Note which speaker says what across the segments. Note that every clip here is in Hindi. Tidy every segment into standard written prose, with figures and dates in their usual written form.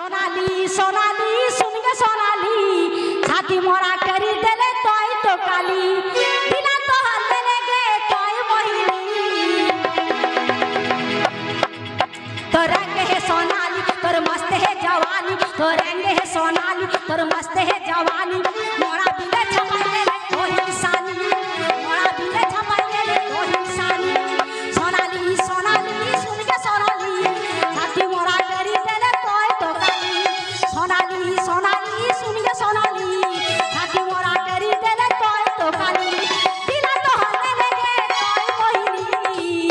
Speaker 1: सोनाली सोनाली सुन गे सोनाली छाती मोरा करी देले तोय तो काली बिना तो हलने गे तोय मोहिनी तो रंग है सोनाली तोर मस्त है जवानी तो रंग है सोनाली तोर मस्त है जवानी मोरा बिना छपाई देले तो इंसानी मोरा बिना छपाई देले तो इंसानी सोनाली सोनाली सुन गे सोनाली छाती मोरा करी देले तोय तो काली सोनाली सोनाली सुन गे सोनाली छाती मोरा करी देले तोय तो काली बिना तो हलने गे तोय मोहिनी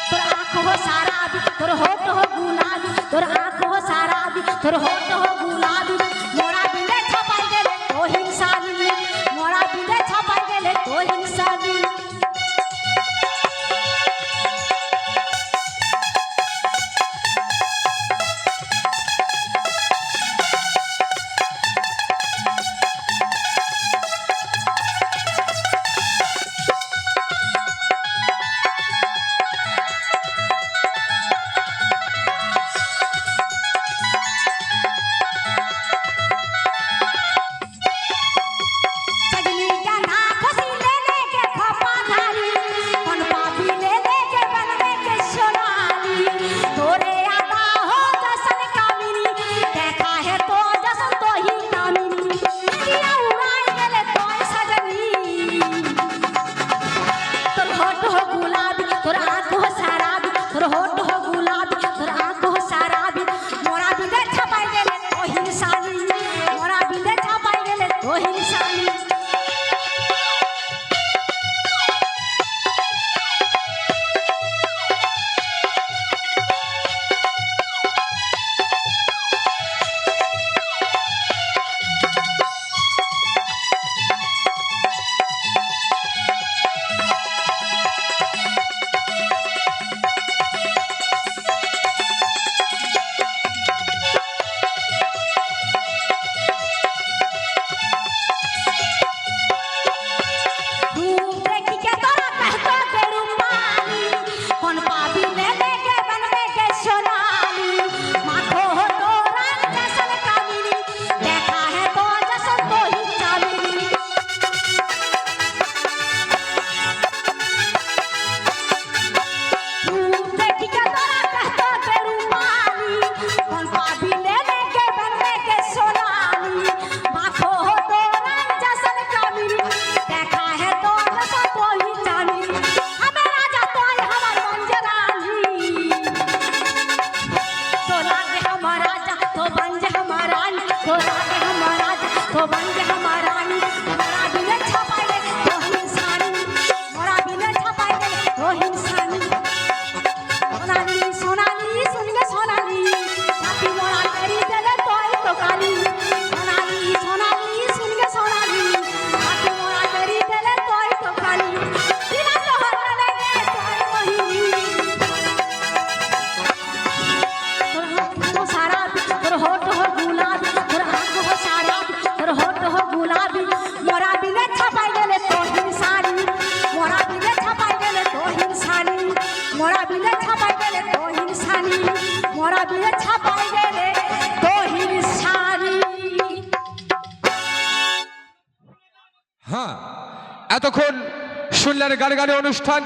Speaker 1: तोर आँख हो साराबी तोर होठ हो गुलाबी तोर आँख हो साराबी तोर होठ हो गुलाबी मोरा बिना छपाई देले तो हिंसानी मोरा बिना छपाई देले तो हिंसानी
Speaker 2: এতক্ষণ শুনলেন গানগানে অনুষ্ঠান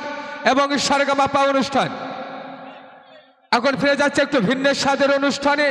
Speaker 2: এবং সারেগামাপা অনুষ্ঠান। এখন ফিরে যাচ্ছে একটু ভিন্ন স্বাদের অনুষ্ঠানে।